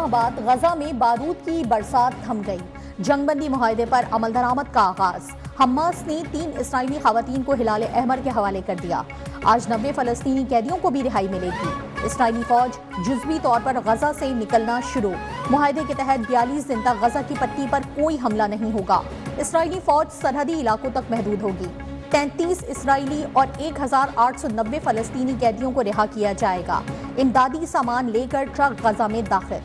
माह बाद गजा में बारूद की बरसात थम गई। जंगबंदी मुआहदे पर अमल दरामद का आगाज। हमास ने 3 इस्राईली खवातीन को हिलाले अहमर के हवाले कर दिया। आज 90 फलस्तीनी कैदियों को भी रिहाई मिलेगी। इस्राईली फौज जुज़वी तौर पर गजा से निकलना शुरू। मुआहदे के तहत 42 दिन तक गजा की पट्टी पर कोई हमला नहीं होगा। इस्राईली फौज सरहदी इलाकों तक महदूद होगी। 33 इस्राईली और 1890 फलस्तीनी कैदियों को रिहा किया जाएगा। इमदादी सामान लेकर ट्रक गजा में दाखिल।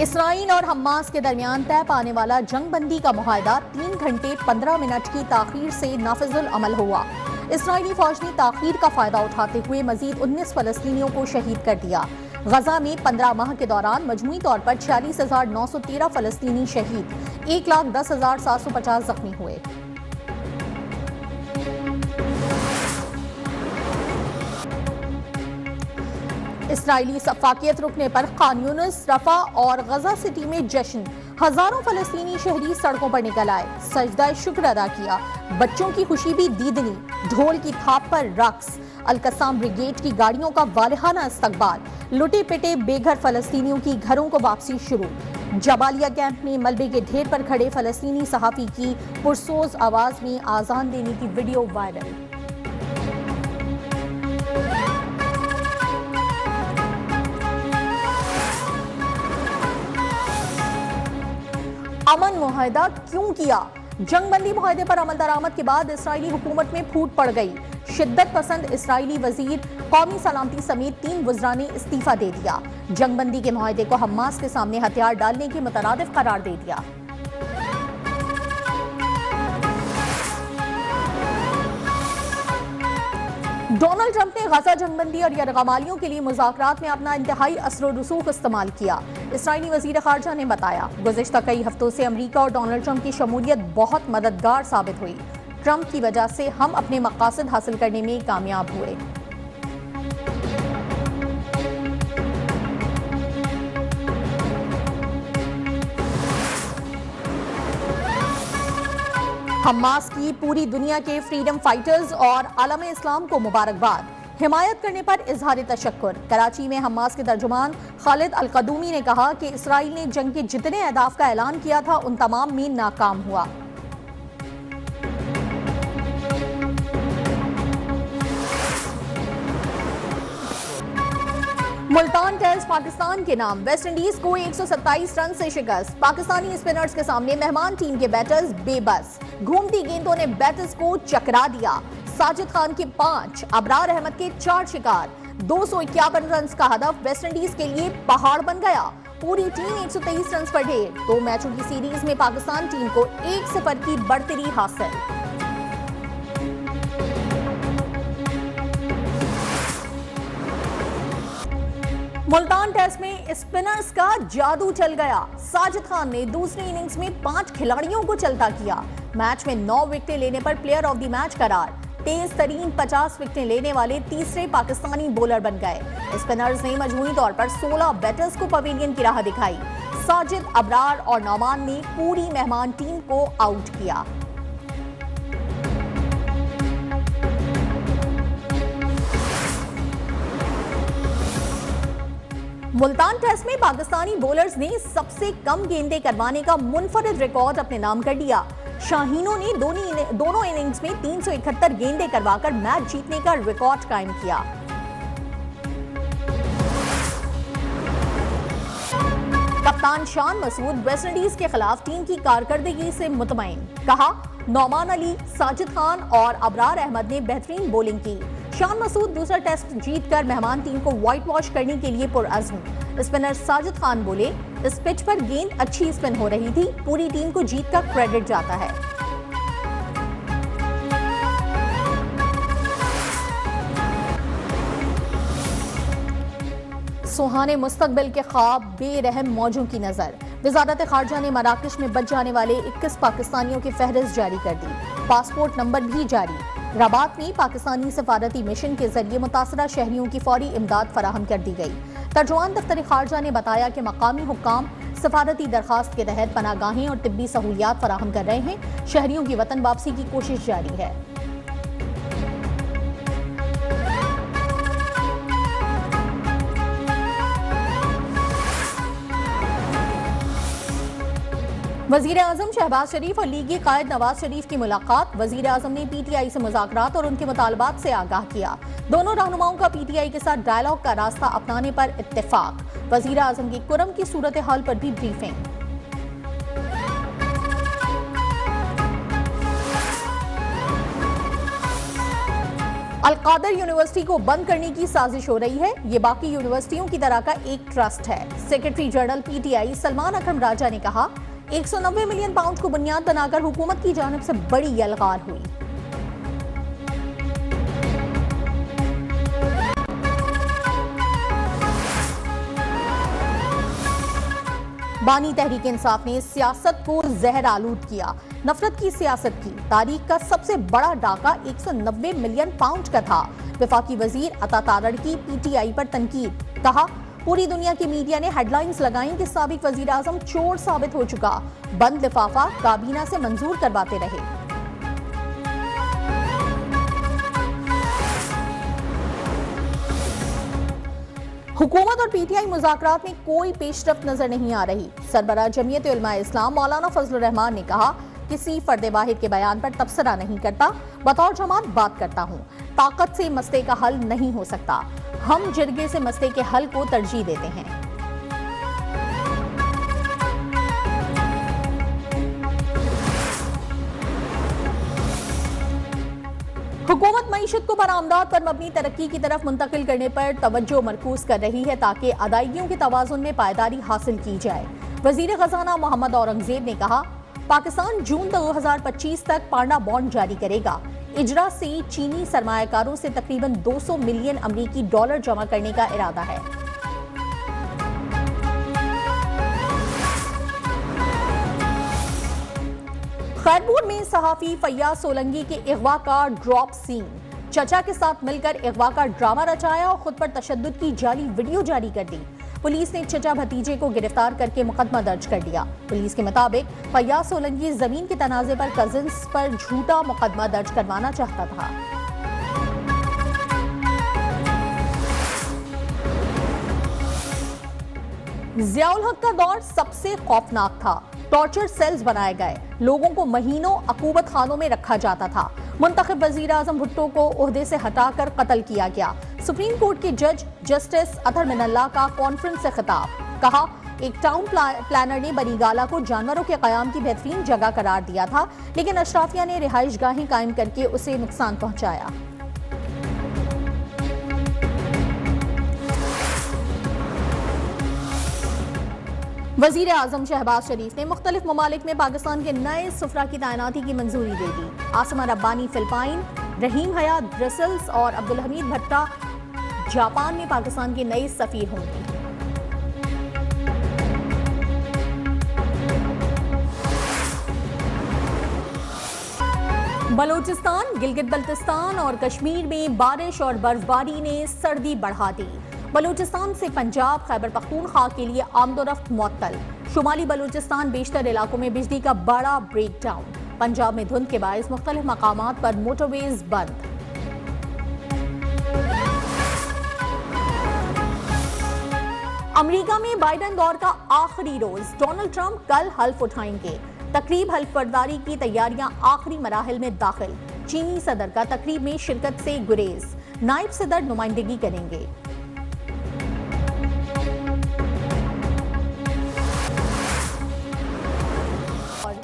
इसराइल और हमास के दरमियान तय पाने वाला जंगबंदी का मुआहदा 3 घंटे 15 मिनट की ताखीर से नाफिजुल अमल हुआ। इसराइली फौज ने ताखीर का फायदा उठाते हुए मजीद 19 फलस्तीनियों को शहीद कर दिया। गजा में 15 माह के दौरान मजमूई तौर पर 46,913 फलस्तीनी शहीद, 1,10,750 जख्मी हुए। इसराइली सफाकियत रुकने पर खान यूनिस, रफा और गजा सिटी में जश्न। हजारों फलस्तीनी शहरी सड़कों पर निकल आए, सजदा शुक्र अदा किया। बच्चों की खुशी भी दीदनी, ढोल की थाप पर रक्स। अल-कसाम ब्रिगेड की गाड़ियों का वालिहाना इस्तकबाल। लुटे पिटे बेघर फलस्तीनियों की घरों को वापसी शुरू। जबालिया कैंप में मलबे के ढेर पर खड़े फलस्तीनी सहाफी की पुरसोज आवाज में आजान देने की वीडियो वायरल। अमन मुआहदा क्यों किया? जंगबंदी मुआहदे पर अमल दरामद के बाद इसराइली हुकूमत में फूट पड़ गई। शिद्दत पसंद इसराइली वजीर कौमी सलामती समेत 3 वज़रा ने इस्तीफा दे दिया। जंगबंदी के मुआहदे को हमास के सामने हथियार डालने के मुतरादिफ करार दे दिया। डोनाल्ड ट्रंप ने गजा जंगबंदी और यरगमालियों के लिए मुज़ाकरात में अपना इंतहाई असर और रसूख इस्तेमाल किया। इसराइली वज़ीर ख़ारजा ने बताया, गुज़िश्ता कई हफ्तों से अमरीका और डोनाल्ड ट्रंप की शमूलियत बहुत मददगार साबित हुई। ट्रंप की वजह से हम अपने मकासद हासिल करने में कामयाब हुए। हमास की पूरी दुनिया के फ्रीडम फाइटर्स और आलम इस्लाम को मुबारकबाद। हिमायत करने पर इजहार तशक्कुर। कराची में हमास के तर्जुमान खालिद अल-कदूमी ने कहा कि इसराइल ने जंग के जितने अहदाफ का ऐलान किया था उन तमाम में नाकाम हुआ। मुल्तान टेस्ट पाकिस्तान के नाम। वेस्ट इंडीज को 127 रन से शिकस्त। पाकिस्तानी स्पिनर्स के सामने मेहमान टीम के बैटर्स बेबस। घूमती गेंदों ने बैटर्स को चकरा दिया। साजिद खान के 5, अबरार अहमद के 4 शिकार। 251 रन का हदफ वेस्ट इंडीज के लिए पहाड़ बन गया। पूरी टीम 123 रन पर ढेर। 2 मैचों की सीरीज में पाकिस्तान टीम को 1-0 की बढ़तरी हासिल। मुल्तान टेस्ट में स्पिनर्स का जादू चल गया। साजिद खान ने दूसरी इनिंग्स में 5 खिलाड़ियों को चलता किया। मैच में 9 विकेटें लेने पर प्लेयर ऑफ द मैच करार। तेज तरीन 50 विकेटें लेने वाले तीसरे पाकिस्तानी बॉलर बन गए। स्पिनर्स ने मजमूई तौर पर 16 बैटर्स को पवेलियन की राह दिखाई। साजिद, अबरार और नौमान ने पूरी मेहमान टीम को आउट किया। मुल्तान टेस्ट में पाकिस्तानी बॉलर्स ने सबसे कम गेंदें करवाने का मुनफरिद रिकॉर्ड अपने नाम कर लिया। शाहीनों ने दोनों इनिंग्स में 371 गेंदें करवाकर मैच जीतने का रिकॉर्ड कायम किया। कप्तान शान मसूद वेस्ट इंडीज के खिलाफ टीम की कारकर्दगी से मुतमईन। कहा, नौमान अली, साजिद खान और अबरार अहमद ने बेहतरीन बॉलिंग की। शान मसूद दूसरा टेस्ट जीतकर मेहमान टीम को व्हाइट वॉश करने के लिए पुरअज़्म। स्पिनर साजिद खान बोले, इस पिच पर गेंद अच्छी स्पिन हो रही थी, पूरी टीम को जीत का क्रेडिट जाता है। सुहाने मुस्तकबिल के ख्वाब, बेरहम मौजों की नजर। वजारत खारजा ने मराकश में बच जाने वाले 21 पाकिस्तानियों की फहरिस्त जारी कर दी। पासपोर्ट नंबर भी जारी। रबात में पाकिस्तानी सफारती मिशन के जरिए मुतासरा शहरियों की फौरी इमदाद फराहम कर दी गई। तर्जुमान दफ्तर खारजा ने बताया कि मकामी हुक्काम सफारती दरखास्त के तहत पनाहगाहें और तिब्बी सहूलियात फराहम कर रहे हैं। शहरियों की वतन वापसी की कोशिश जारी है। वजीर आजम शहबाज शरीफ और लीगी कायद नवाज शरीफ की मुलाकात। वजीर आजम ने पीटीआई से मुज़ाकरात और उनके मुतालबात से आगाह किया। दोनों रहनुमाओं का पीटीआई के साथ डायलॉग का रास्ता अपनाने पर इत्तेफाक। वजीर आजम की कुरम की सूरत हाल पर भी ब्रीफिंग। अल-कादर यूनिवर्सिटी को बंद करने की साजिश हो रही है। ये बाकी यूनिवर्सिटियों की तरह का एक ट्रस्ट है। सेक्रेटरी जनरल पीटीआई सलमान अकरम राजा ने कहा, 190 मिलियन पाउंड को बुनियाद बनाकर हुकूमत की जानिब से बड़ी यलगार हुई। बानी तहरीक इंसाफ ने सियासत को जहर आलूद किया। नफरत की सियासत की तारीख का सबसे बड़ा डाका 190 मिलियन पाउंड का था। वफाकी वजीर अता तारड़ की पीटीआई पर तनकीद। कहा, पूरी दुनिया की मीडिया ने हेडलाइंस लगाई कि साबिक वजीर आजम चोर साबित हो चुका। बंद लिफाफा काबीना से मंजूर करवाते रहे। हुकूमत और पीटीआई मुज़ाकरात में कोई पेशरफ्त नजर नहीं आ रही। सरबराह जमीयत उलमा इस्लाम मौलाना फजलुर रहमान ने कहा, किसी फर्द वाहिद के बयान पर तबसरा नहीं करता, बतौर जमात बात करता हूँ। ताकत से मसले का हल नहीं हो सकता। हम जिरगे से मसले के हल को तरजीह देते हैं। हुकूमत मईशत को बरामदात पर मबनी तरक्की की तरफ मुंतकिल करने पर तवज्जो मरकूज कर रही है ताकि अदायगियों के तवाज़ुन में पायदारी हासिल की जाए। वजीर खजाना मोहम्मद औरंगजेब ने कहा, पाकिस्तान जून 2025 तक पांडा बॉन्ड जारी करेगा। इजरा से चीनी सरमायाकारों से तकरीबन 200 मिलियन अमरीकी डॉलर जमा करने का इरादा है। खैरपुर में सहाफी फैयाज सोलंकी के अगवा का ड्रॉप सीन। चचा के साथ मिलकर अगवा का ड्रामा रचाया और खुद पर तशद्दुद की जाली वीडियो जारी कर दी। पुलिस ने चचा भतीजे को गिरफ्तार करके मुकदमा दर्ज कर दिया। पुलिस के मुताबिक फैयाज सोलंकी जमीन के तनाजे पर कजिन्स पर झूठा मुकदमा दर्ज करवाना चाहता था। ज़ियाउल हक का दौर सबसे खौफनाक था। टॉर्चर सेल्स बनाए गए, लोगों को महीनों अकूबत खानों में रखा जाता था। मुंतखब वजीर आजम भुट्टो को ओहदे से हटाकर कत्ल किया गया। सुप्रीम कोर्ट के जज जस्टिस अतहर मिनल्ला का कॉन्फ्रेंस से खिताब। कहा, एक टाउन प्लानर ने बनीगाला को जानवरों के कयाम की बेहतरीन जगह करार दिया था, लेकिन अशराफिया ने रिहाइश गाहें कायम करके उसे नुकसान पहुंचाया। वजीर आजम शहबाज शरीफ ने मुख्तलिफ ममालिक में पाकिस्तान के नए सुफरा की तैनाती की मंजूरी दे दी। आसमा रब्बानी फिलिपाइन, रहीम हयात ब्रसल्स और अब्दुल हमीद भट्टा जापान में पाकिस्तान के नए सफीर होंगे। बलूचिस्तान, गिलगित बल्तिस्तान और कश्मीर में बारिश और बर्फबारी ने सर्दी बढ़ा दी। बलूचिस्तान से पंजाब, खैबर पख्तूनख्वा के लिए आमदोरफ्त मुअत्तल। शुमाली बलूचिस्तान बेशतर इलाकों में बिजली का बड़ा ब्रेकडाउन। पंजाब में धुंध के बायस मुख्तलिफ मकामात पर मोटरवेज बंद। अमेरिका में बाइडेन दौर का आखिरी रोज। डोनाल्ड ट्रंप कल हल्फ उठाएंगे। तकरीब हल्फ बर्दारी की तैयारियां आखिरी मराहिल में दाखिल। चीनी सदर का तकरीब में शिरकत से गुरेज। नायब सदर नुमाइंदगी करेंगे।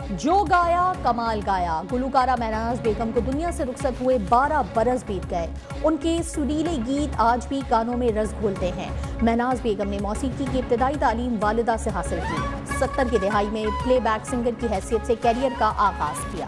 जो गाया कमाल गाया। गुलकारा महनाज बेगम को दुनिया से रुखसत हुए 12 बरस बीत गए। उनके सुरीले गीत आज भी कानों में रस घोलते हैं। महनाज बेगम ने मौसीकी की इब्तदाई तालीम वालिदा से हासिल की। 70 की दहाई में प्लेबैक सिंगर की हैसियत से कैरियर का आगाज किया।